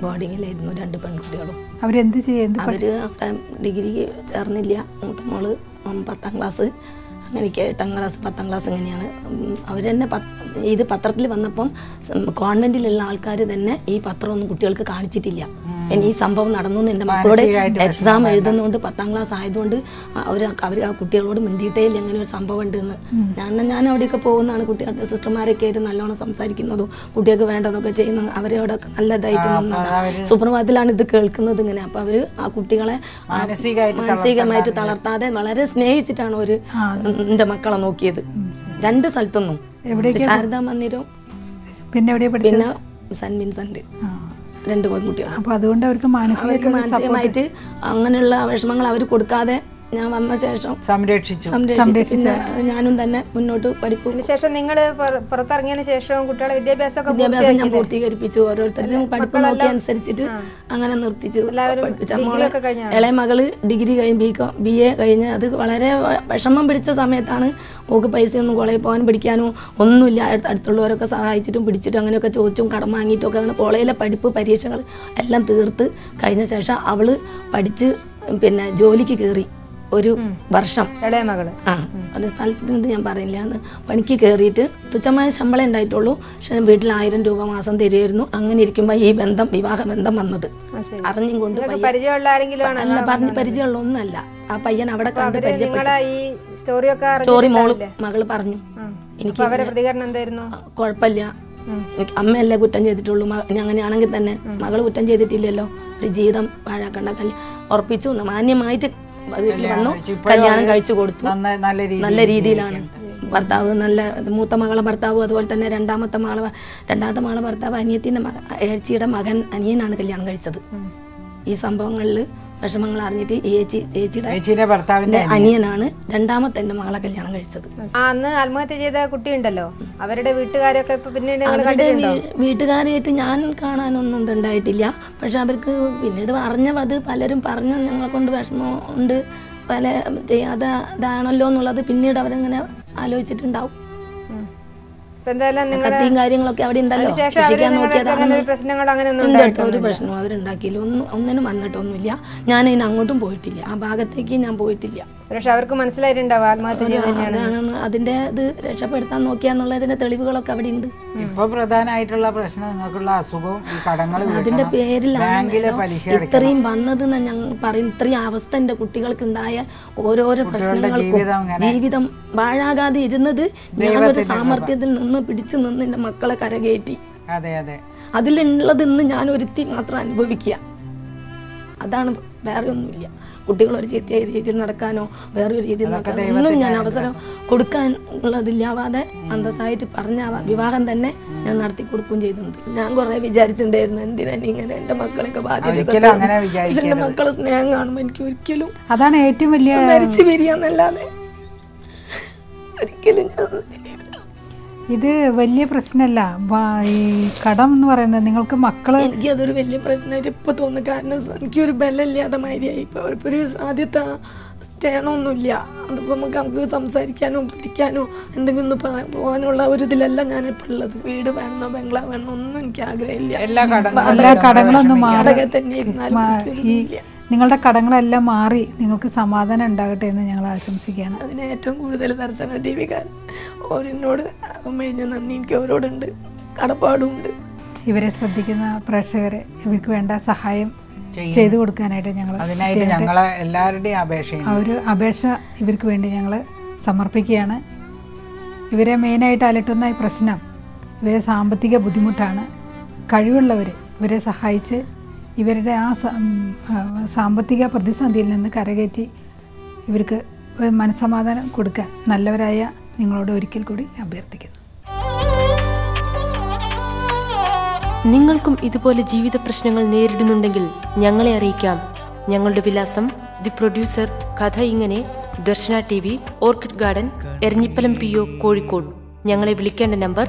ബോർഡിങ്ങിലായിരുന്നു 2 പെൺകുട്ടികളും. അവരെന്ത് ചെയ്യും? അവർ അവിടെ ഡിഗ്രി ചേർന്നില്ല. മൂത്ത മോള് 10ാം ക്ലാസ്, അങ്ങനെയൊക്കെ 8ാം ക്ലാസ് 10ാം ക്ലാസ് അങ്ങനെയാണ്. അവർ തന്നെ ഇത് പത്രത്തിൽ വന്നപ്പം കോൺവെൻറ്റിലുള്ള ആൾക്കാർ തന്നെ ഈ പത്രമൊന്നും കുട്ടികൾക്ക് കാണിച്ചിട്ടില്ല. ഈ സംഭവം നടന്നു എന്ന് എൻ്റെ മക്കളോട് എക്സാം എഴുതുന്നതുകൊണ്ട് 10ാം ക്ലാസ് ആയതുകൊണ്ട് അവർ ആ കുട്ടികളോട് മിണ്ടിയിട്ടേ ഇല്ല ഇങ്ങനെ ഒരു സംഭവം ഉണ്ടെന്ന്. ഞാൻ അവിടെയൊക്കെ പോകുന്നതാണ്. കുട്ടികളുടെ സിസ്റ്റർമാരൊക്കെ ആയിട്ട് നല്ലോണം സംസാരിക്കുന്നതും കുട്ടികൾക്ക് വേണ്ടതൊക്കെ ചെയ്യുന്നത്. അവരോടൊക്കെ നല്ലതായിട്ട് നിന്നതാണ്. സുപ്രഭാതത്തിലാണ് ഇത് കേൾക്കുന്നത് ഇങ്ങനെ. അപ്പോൾ അവർ ആ കുട്ടികളെ മാനസികമായിട്ട് തളർത്താതെ വളരെ സ്നേഹിച്ചിട്ടാണ് അവർ എൻ്റെ മക്കളെ നോക്കിയത്. 2 സ്ഥലത്തൊന്നും, ശാരദാ മന്ദിരം പിന്നെ സെന്റ് വിൻസെന്റ്, 2 പെൺകുട്ടികൾ. അപ്പോൾ അതുകൊണ്ട് അവർക്ക് മാനസികമായിട്ട് അങ്ങനെയുള്ള വിഷമങ്ങൾ അവർ കൊടുക്കാതെ ഞാൻ വന്ന ശേഷം സംരക്ഷിച്ചു. പിന്നെ ഞാനും തന്നെ മുന്നോട്ട് പഠിക്കും. ശേഷം നിങ്ങൾ പുറത്തിറങ്ങിയതിന് ശേഷം കുട്ടികളെ വിദ്യാഭ്യാസം ഞാൻ പൂർത്തീകരിപ്പിച്ചു. ഓരോരുത്തരും പഠിപ്പ് നോക്കി അനുസരിച്ചിട്ട് അങ്ങനെ നിർത്തിച്ചു. ഇളയ മകള് ഡിഗ്രി കഴിഞ്ഞ് BA കഴിഞ്ഞ് അത് വളരെ വിഷമം പിടിച്ച സമയത്താണ്. ഓക്ക് പൈസയൊന്നും കോളേജിൽ പോകാൻ പഠിക്കാനോ ഒന്നുമില്ല. അടുത്തുള്ളവരൊക്കെ സഹായിച്ചിട്ടും പിടിച്ചിട്ടും അങ്ങനെയൊക്കെ ചോദിച്ചും കടം വാങ്ങിയിട്ടും ഒക്കെ അങ്ങനെ കോളേജിലെ പഠിപ്പ് പരീക്ഷകൾ എല്ലാം തീർത്ത് കഴിഞ്ഞ ശേഷം അവള് പഠിച്ച് പിന്നെ ജോലിക്ക് കയറി. 1 വർഷം ഇളയ മകള് ഒരു സ്ഥലത്ത് നിന്ന് ഞാൻ പറയില്ല, പണിക്ക് കയറിയിട്ട് തുച്ഛമായ ശമ്പളം ഉണ്ടായിട്ടുള്ളൂ. പക്ഷെ വീട്ടിൽ 1000 രൂപ മാസം തരുമായിരുന്നു. അങ്ങനെ ഇരിക്കുമ്പോൾ ഈ വിവാഹ ബന്ധം വന്നത് അറിഞ്ഞും കൊണ്ട് പറഞ്ഞ് പരിചയമുള്ള ഒന്നല്ല. ആ പയ്യൻ അവിടെ കണ്ട് സ്റ്റോറി മകള് പറഞ്ഞു. എനിക്ക് കുഴപ്പമില്ല, അമ്മയല്ലേ കുറ്റം ചെയ്തിട്ടുള്ളൂ, അങ്ങനെയാണെങ്കിൽ തന്നെ മകള് കുറ്റം ചെയ്തിട്ടില്ലല്ലോ, ഒരു ജീവിതം പാഴാക്കണ്ട, ഉറപ്പിച്ചു. മാന്യമായിട്ട് വീട്ടിൽ വന്നു, കല്യാണം കഴിച്ചു കൊടുത്തു. നല്ല രീതിയിലാണ് ഭർത്താവ്, നല്ല മൂത്ത മകളെ ഭർത്താവ്, അതുപോലെ തന്നെ രണ്ടാമത്തെ മകളെ ഭർത്താവ് അനിയത്തിൻ്റെ ഏച്ചിയുടെ മകൻ അനിയനാണ് കല്യാണം കഴിച്ചത്. ഈ സംഭവങ്ങളിൽ വിഷമങ്ങൾ അറിഞ്ഞിട്ട് ചേച്ചിയുടെ ഭർത്താവിന്റെ അനിയനാണ് രണ്ടാമത്തെ എൻ്റെ മകളെ കല്യാണം കഴിച്ചത്. അന്ന് ആത്മഹത്യ ചെയ്ത കുട്ടിയുണ്ടല്ലോ, അവരുടെ വീട്ടുകാരൊക്കെ പിന്നീട് വീട്ടുകാരായിട്ട് ഞാൻ കാണാനൊന്നും ഉണ്ടായിട്ടില്ല. പക്ഷെ അവർക്ക് പിന്നീട് അറിഞ്ഞത് പലരും പറഞ്ഞു ഞങ്ങളെ കൊണ്ട് വിഷമം ഉണ്ട്, പല ചെയ്യാതെ ഇതാണല്ലോ എന്നുള്ളത് പിന്നീട് അവരങ്ങനെ ആലോചിച്ചിട്ടുണ്ടാവും. കത്തിയും കാര്യങ്ങളൊക്കെ അവിടെ ഉണ്ടല്ലോ. ഒരു പ്രശ്നവും അവരുണ്ടാക്കിയില്ല, ഒന്നിനും വന്നിട്ടൊന്നുമില്ല. ഞാൻ അതിന് അങ്ങോട്ടും പോയിട്ടില്ല, ആ ഭാഗത്തേക്ക് ഞാൻ പോയിട്ടില്ല. പക്ഷെ അവർക്ക് മനസ്സിലായിട്ടുണ്ടാവും അതിന്റെ ഇത് രക്ഷപ്പെടുത്താൻ നോക്കിയാന്നുള്ളതിന്റെ തെളിവുകളൊക്കെ അവിടെ ഉണ്ട്. ഇപ്പൊ പ്രധാനമായിട്ടുള്ള പ്രശ്നം നിങ്ങൾക്കുള്ള അസുഖവും ഈ കടങ്ങളും അതിന്റെ പേരിലാണ് ഇത്രയും വന്നത്. ഞങ്ങൾ പറയും ഇത്രയും അവസ്ഥ എൻ്റെ കുട്ടികൾക്ക് ഉണ്ടായ ഓരോരോ പ്രശ്നങ്ങൾക്കും ജീവിതം വാഴാകാതെ ഇരുന്നത് ഞാനൊരു സാമർത്ഥ്യത്തിൽ നിന്ന് പിടിച്ചു നിന്ന് എൻ്റെ മക്കളെ കരകയറ്റി. അതിലുള്ളത് ഇന്ന് ഞാൻ ഒരുത്തി മാത്രം അനുഭവിക്കുക. അതാണ്, വേറെ ഒന്നുമില്ല. കുട്ടികളൊരു ചെറിയ രീതിയിൽ നടക്കാനോ വേറൊരു രീതിയിൽ നടക്കാനോ ഒന്നും ഞാൻ അവസരം കൊടുക്കാനുള്ളതില്ലാതെ അന്തസ്സായിട്ട് പറഞ്ഞ വിവാഹം തന്നെ ഞാൻ നടത്തി കൊടുക്കുകയും ചെയ്തിട്ടുണ്ട്. ഞാൻ കുറേ വിചാരിച്ചിട്ടുണ്ടായിരുന്നു എന്തിനാണ് ഇങ്ങനെ എൻ്റെ മക്കളൊക്കെ ബാധ്യത. എൻ്റെ മക്കളെ സ്നേഹം കാണുമ്പോൾ എനിക്ക് ഒരിക്കലും അതാണ് ഏറ്റവും വലിയ മരിച്ചു വരികയെന്നല്ലാതെ ഒരിക്കലും ഇത് വലിയ പ്രശ്നമല്ല. ഈ കടം എന്ന് പറയുന്നത് നിങ്ങൾക്ക് മക്കള് എനിക്കതൊരു വലിയ പ്രശ്നമായിട്ട് ഇപ്പൊ തോന്നുന്നു. കാരണം എനിക്കൊരു ബലമില്ലാതെ മാതിരിയായി. ഇപ്പൊ ഒരു ആദ്യത്തെ സ്റ്റേണമൊന്നുമില്ല. അതിപ്പോ നമുക്ക് സംസാരിക്കാനോ പിടിക്കാനോ എന്തെങ്കിലും പോകാനുള്ള ഒരു ഇതിലല്ല ഞാനിപ്പോൾ ഉള്ളത്. വീട് വേണമെന്നോ ബംഗ്ലാവ് വേണമെന്നോ ഒന്നും എനിക്ക് ആഗ്രഹമില്ല. എല്ലാ കടങ്ങളൊന്നും തന്നെ ഇരുന്നാലും നിങ്ങളുടെ കടങ്ങളെല്ലാം മാറി നിങ്ങൾക്ക് സമാധാനം ഉണ്ടാകട്ടെ എന്ന് ഞങ്ങൾ ആശംസിക്കുകയാണ്. അതിന് ഏറ്റവും കൂടുതൽ ദർശന ടിവിക്കാർ ഓരോട് മെഴിഞ്ഞ നന്ദി എനിക്ക് അവരോടുണ്ട്, കടപ്പാടുമുണ്ട്. ഇവരെ ശ്രദ്ധിക്കുന്ന പ്രേക്ഷകരെ ഇവർക്ക് വേണ്ട സഹായം ചെയ്തു കൊടുക്കാനായിട്ട് ഞങ്ങൾ ഒരു അപേക്ഷ ഇവർക്ക് വേണ്ടി ഞങ്ങൾ സമർപ്പിക്കുകയാണ്. ഇവരെ മെയിനായിട്ട് അലട്ടുന്ന ഈ പ്രശ്നം ഇവരെ സാമ്പത്തിക ബുദ്ധിമുട്ടാണ്. കഴിവുള്ളവർ ഇവരെ സഹായിച്ച് ഇവരുടെ ആ സാമ്പത്തിക പ്രതിസന്ധിയിൽ നിന്ന് കരകയറ്റി ഇവർക്ക് മനസ്സമാധാനം കൊടുക്കാൻ നല്ലവരായ നിങ്ങളോട് ഒരിക്കൽ കൂടി അഭ്യർത്ഥിക്കുന്നു. നിങ്ങൾക്കും ഇതുപോലെ ജീവിത പ്രശ്നങ്ങൾ നേരിടുന്നുണ്ടെങ്കിൽ ഞങ്ങളെ അറിയിക്കാം. ഞങ്ങളുടെ വിലാസം ദി പ്രൊഡ്യൂസർ, കഥ ഇങ്ങനെ, Darshana TV, orchid garden, Eranhipalam PO, Kozhikode. ഞങ്ങളെ വിളിക്കേണ്ട നമ്പർ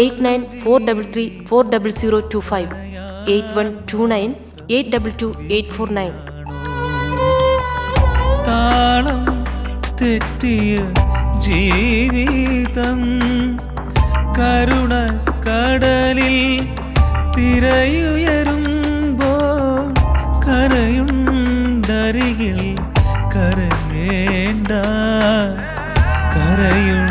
8943340025, 8129822849. താളം തെറ്റിയ ജീവിതം കരുണ കടലിൽ തിരയുയരുമ്പോൾ കരയുണ്ടരികിൽ കരയേണ്ട, കരയുണ്ടരികിൽ